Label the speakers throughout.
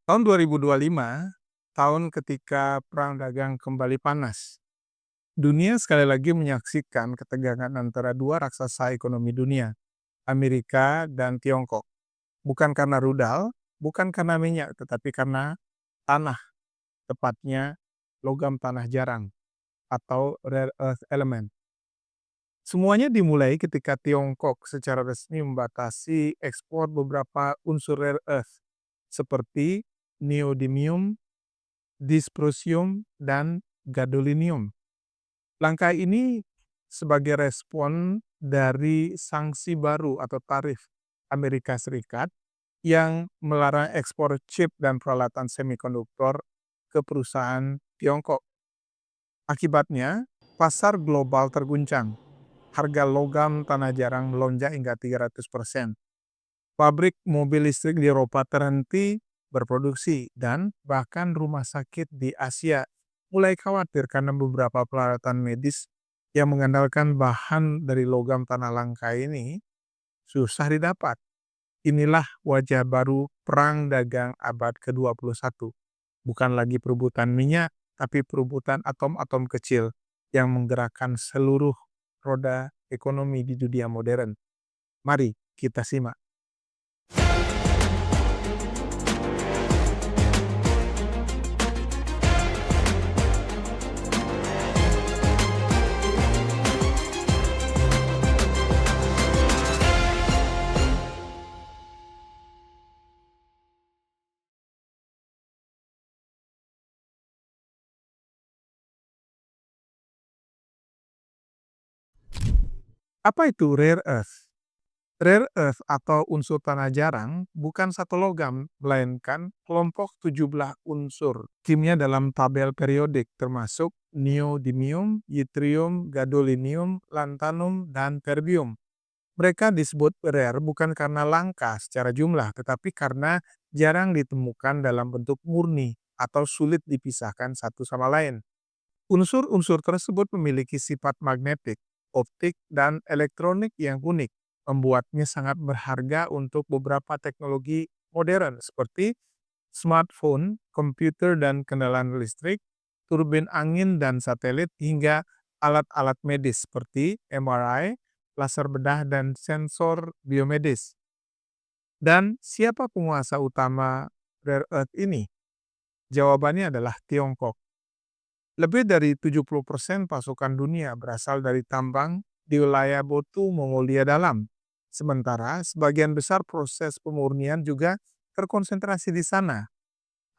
Speaker 1: Tahun 2025, tahun ketika perang dagang kembali panas. Dunia sekali lagi menyaksikan ketegangan antara dua raksasa ekonomi dunia, Amerika dan Tiongkok. Bukan karena rudal, bukan karena minyak, tetapi karena tanah, tepatnya logam tanah jarang atau rare earth element. Semuanya dimulai ketika Tiongkok secara resmi membatasi ekspor beberapa unsur rare earth seperti neodymium, dysprosium, dan gadolinium. Langkah ini sebagai respon dari sanksi baru atau tarif Amerika Serikat yang melarang ekspor chip dan peralatan semikonduktor ke perusahaan Tiongkok. Akibatnya, pasar global terguncang. Harga logam tanah jarang melonjak hingga 300%. Pabrik mobil listrik di Eropa terhenti berproduksi dan bahkan rumah sakit di Asia mulai khawatir karena beberapa peralatan medis yang mengandalkan bahan dari logam tanah langka ini susah didapat. Inilah wajah baru perang dagang abad ke-21. Bukan lagi perebutan minyak, tapi perebutan atom-atom kecil yang menggerakkan seluruh roda ekonomi di dunia modern. Mari kita simak. Apa itu rare earth? Rare earth atau unsur tanah jarang bukan satu logam, melainkan kelompok 17 unsur kimia dalam tabel periodik termasuk neodymium, yttrium, gadolinium, lanthanum, dan terbium. Mereka disebut rare bukan karena langka secara jumlah, tetapi karena jarang ditemukan dalam bentuk murni atau sulit dipisahkan satu sama lain. Unsur-unsur tersebut memiliki sifat magnetik, optik, dan elektronik yang unik, membuatnya sangat berharga untuk beberapa teknologi modern seperti smartphone, komputer dan kendaraan listrik, turbin angin dan satelit, hingga alat-alat medis seperti MRI, laser bedah, dan sensor biomedis. Dan siapa penguasa utama rare earth ini? Jawabannya adalah Tiongkok. Lebih dari 70% pasukan dunia berasal dari tambang di wilayah Botu Mongolia Dalam. Sementara sebagian besar proses pemurnian juga terkonsentrasi di sana.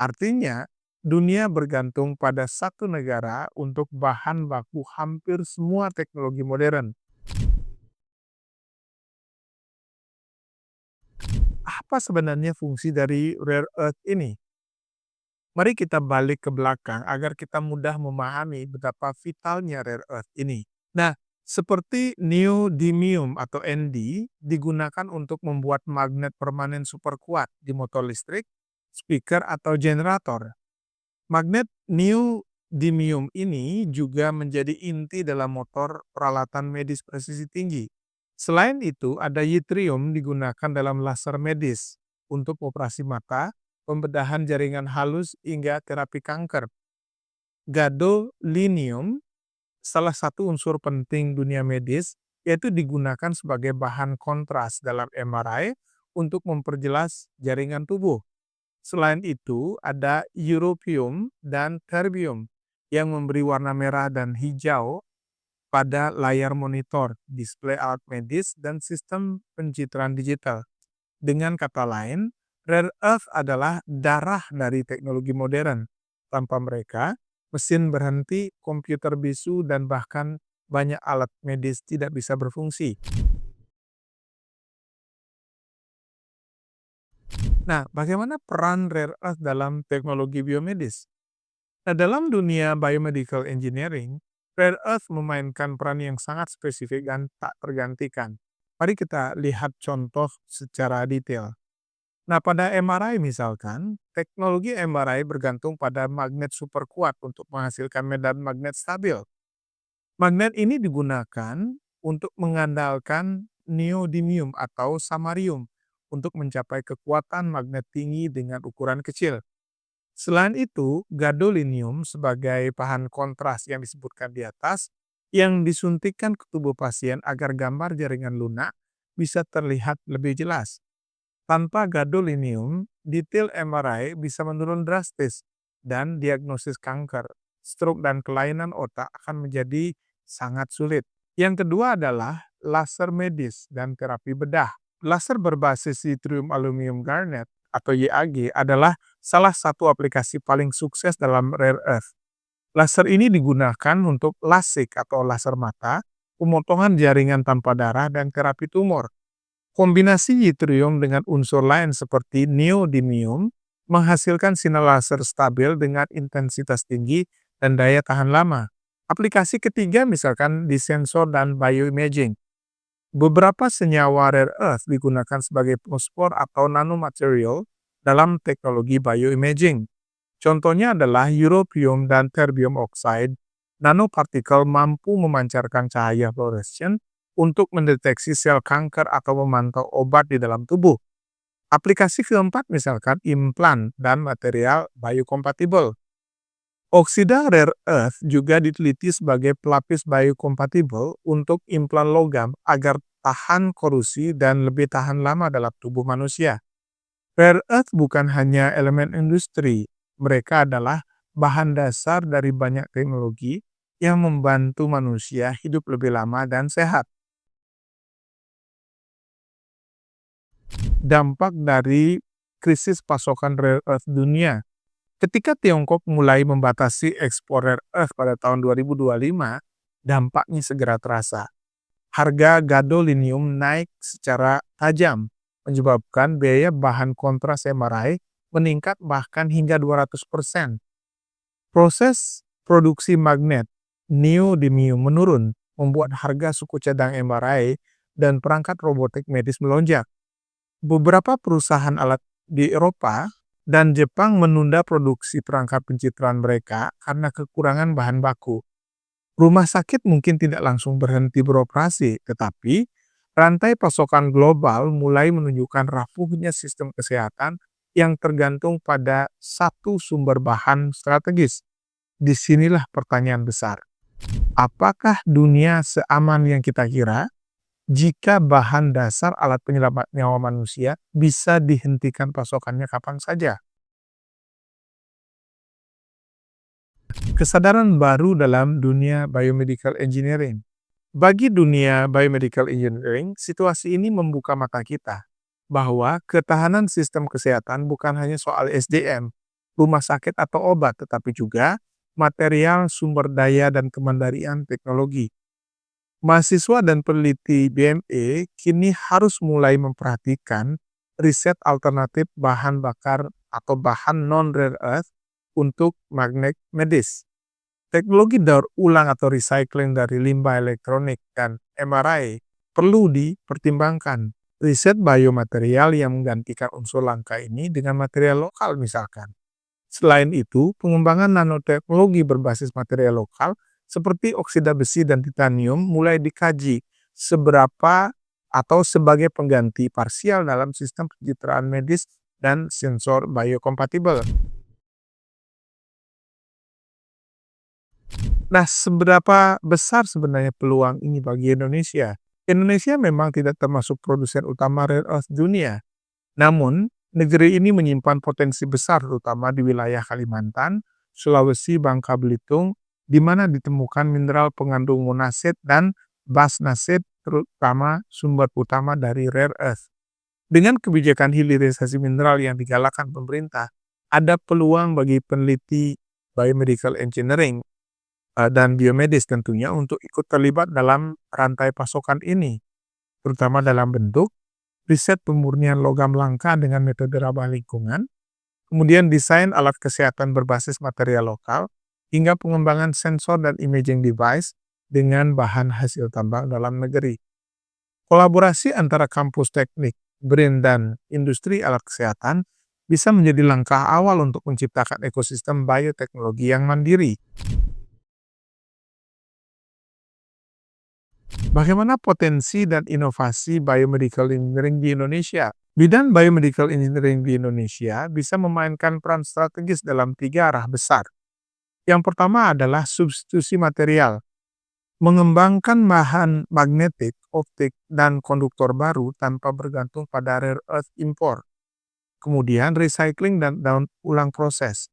Speaker 1: Artinya, dunia bergantung pada satu negara untuk bahan baku hampir semua teknologi modern. Apa sebenarnya fungsi dari rare earth ini? Mari kita balik ke belakang agar kita mudah memahami betapa vitalnya rare earth ini. Nah, seperti neodymium atau Nd digunakan untuk membuat magnet permanen super kuat di motor listrik, speaker, atau generator. Magnet neodymium ini juga menjadi inti dalam motor peralatan medis presisi tinggi. Selain itu, ada yttrium digunakan dalam laser medis untuk operasi mata, pembedahan jaringan halus, hingga terapi kanker. Gadolinium, salah satu unsur penting dunia medis, yaitu digunakan sebagai bahan kontras dalam MRI untuk memperjelas jaringan tubuh. Selain itu, ada europium dan terbium yang memberi warna merah dan hijau pada layar monitor, display alat medis, dan sistem pencitraan digital. Dengan kata lain, rare earth adalah darah dari teknologi modern. Tanpa mereka, mesin berhenti, komputer bisu, dan bahkan banyak alat medis tidak bisa berfungsi. Nah, bagaimana peran rare earth dalam teknologi biomedis? Nah, dalam dunia biomedical engineering, rare earth memainkan peran yang sangat spesifik dan tak tergantikan. Mari kita lihat contoh secara detail. Nah, pada MRI misalkan, teknologi MRI bergantung pada magnet super kuat untuk menghasilkan medan magnet stabil. Magnet ini digunakan untuk mengandalkan neodymium atau samarium untuk mencapai kekuatan magnet tinggi dengan ukuran kecil. Selain itu, gadolinium sebagai bahan kontras yang disebutkan di atas, yang disuntikkan ke tubuh pasien agar gambar jaringan lunak bisa terlihat lebih jelas. Tanpa gadolinium, detail MRI bisa menurun drastis dan diagnosis kanker, stroke, dan kelainan otak akan menjadi sangat sulit. Yang kedua adalah laser medis dan terapi bedah. Laser berbasis yttrium aluminium garnet atau YAG adalah salah satu aplikasi paling sukses dalam rare earth. Laser ini digunakan untuk LASIK atau laser mata, pemotongan jaringan tanpa darah, dan terapi tumor. Kombinasi yttrium dengan unsur lain seperti neodymium menghasilkan sinar laser stabil dengan intensitas tinggi dan daya tahan lama. Aplikasi ketiga misalkan di sensor dan bioimaging. Beberapa senyawa rare earth digunakan sebagai fosfor atau nanomaterial dalam teknologi bioimaging. Contohnya adalah europium dan terbium oxide. Nanopartikel mampu memancarkan cahaya fluorescent untuk mendeteksi sel kanker atau memantau obat di dalam tubuh. Aplikasi keempat misalkan implan dan material biokompatibel. Oksida rare earth juga diteliti sebagai pelapis biokompatibel untuk implan logam agar tahan korosi dan lebih tahan lama dalam tubuh manusia. Rare earth bukan hanya elemen industri, mereka adalah bahan dasar dari banyak teknologi yang membantu manusia hidup lebih lama dan sehat. Dampak dari krisis pasokan rare earth dunia. Ketika Tiongkok mulai membatasi ekspor rare earth pada tahun 2025, dampaknya segera terasa. Harga gadolinium naik secara tajam, menyebabkan biaya bahan kontras MRI meningkat bahkan hingga 200%. Proses produksi magnet neodymium menurun, membuat harga suku cadang MRI dan perangkat robotik medis melonjak. Beberapa perusahaan alat di Eropa dan Jepang menunda produksi perangkat pencitraan mereka karena kekurangan bahan baku. Rumah sakit mungkin tidak langsung berhenti beroperasi, tetapi rantai pasokan global mulai menunjukkan rapuhnya sistem kesehatan yang tergantung pada satu sumber bahan strategis. Disinilah pertanyaan besar. Apakah dunia seaman yang kita kira? Jika bahan dasar alat penyelamat nyawa manusia bisa dihentikan pasokannya kapan saja. Kesadaran baru dalam dunia biomedical engineering. Bagi dunia biomedical engineering, situasi ini membuka mata kita bahwa ketahanan sistem kesehatan bukan hanya soal SDM, rumah sakit atau obat, tetapi juga material, sumber daya, dan kemandirian teknologi. Mahasiswa dan peneliti BME kini harus mulai memperhatikan riset alternatif bahan bakar atau bahan non-rare earth untuk magnet medis. Teknologi daur ulang atau recycling dari limbah elektronik dan MRI perlu dipertimbangkan. Riset biomaterial yang menggantikan unsur langka ini dengan material lokal misalkan. Selain itu, pengembangan nanoteknologi berbasis material lokal seperti oksida besi dan titanium mulai dikaji seberapa atau sebagai pengganti parsial dalam sistem pencitraan medis dan sensor biokompatibel. Nah, seberapa besar sebenarnya peluang ini bagi Indonesia? Indonesia memang tidak termasuk produsen utama rare earth dunia. Namun, negeri ini menyimpan potensi besar terutama di wilayah Kalimantan, Sulawesi, Bangka Belitung, di mana ditemukan mineral pengandung monasit dan basnasit terutama sumber utama dari rare earth. Dengan kebijakan hilirisasi mineral yang digalakkan pemerintah, ada peluang bagi peneliti biomedical engineering dan biomedis tentunya untuk ikut terlibat dalam rantai pasokan ini, terutama dalam bentuk riset pemurnian logam langka dengan metode ramah lingkungan, kemudian desain alat kesehatan berbasis material lokal, hingga pengembangan sensor dan imaging device dengan bahan hasil tambang dalam negeri. Kolaborasi antara kampus teknik, BRIN, dan industri alat kesehatan bisa menjadi langkah awal untuk menciptakan ekosistem bioteknologi yang mandiri. Bagaimana potensi dan inovasi biomedical engineering di Indonesia? Bidang biomedical engineering di Indonesia bisa memainkan peran strategis dalam 3 arah besar. Yang pertama adalah substitusi material, mengembangkan bahan magnetik, optik, dan konduktor baru tanpa bergantung pada rare earth impor. Kemudian recycling dan daur ulang proses,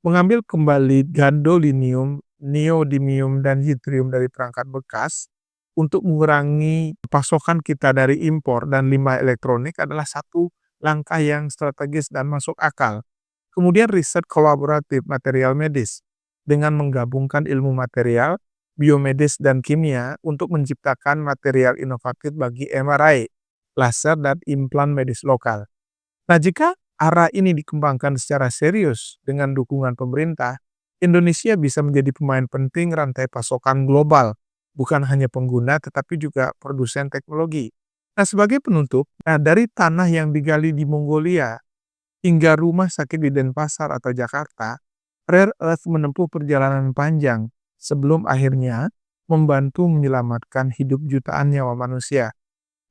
Speaker 1: mengambil kembali gadolinium, neodymium, dan yttrium dari perangkat bekas untuk mengurangi pasokan kita dari impor dan limbah elektronik adalah satu langkah yang strategis dan masuk akal. Kemudian riset kolaboratif material medis dengan menggabungkan ilmu material, biomedis, dan kimia untuk menciptakan material inovatif bagi MRI, laser, dan implan medis lokal. Nah, jika arah ini dikembangkan secara serius dengan dukungan pemerintah, Indonesia bisa menjadi pemain penting rantai pasokan global, bukan hanya pengguna tetapi juga produsen teknologi. Nah, sebagai penutup, dari tanah yang digali di Mongolia hingga rumah sakit di Denpasar atau Jakarta, Rare Earth menempuh perjalanan panjang sebelum akhirnya membantu menyelamatkan hidup jutaan nyawa manusia.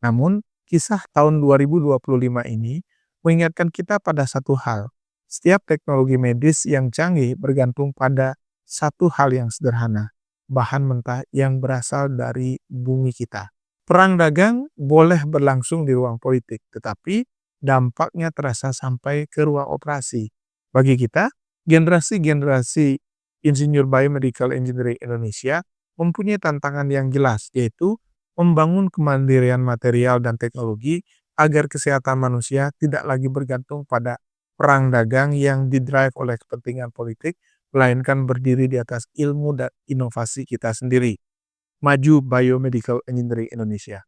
Speaker 1: Namun, kisah tahun 2025 ini mengingatkan kita pada satu hal. Setiap teknologi medis yang canggih bergantung pada satu hal yang sederhana, bahan mentah yang berasal dari bumi kita. Perang dagang boleh berlangsung di ruang politik, tetapi dampaknya terasa sampai ke ruang operasi. Bagi kita, generasi-generasi insinyur biomedical engineering Indonesia mempunyai tantangan yang jelas, yaitu membangun kemandirian material dan teknologi agar kesehatan manusia tidak lagi bergantung pada perang dagang yang didrive oleh kepentingan politik, melainkan berdiri di atas ilmu dan inovasi kita sendiri. Maju biomedical engineering Indonesia.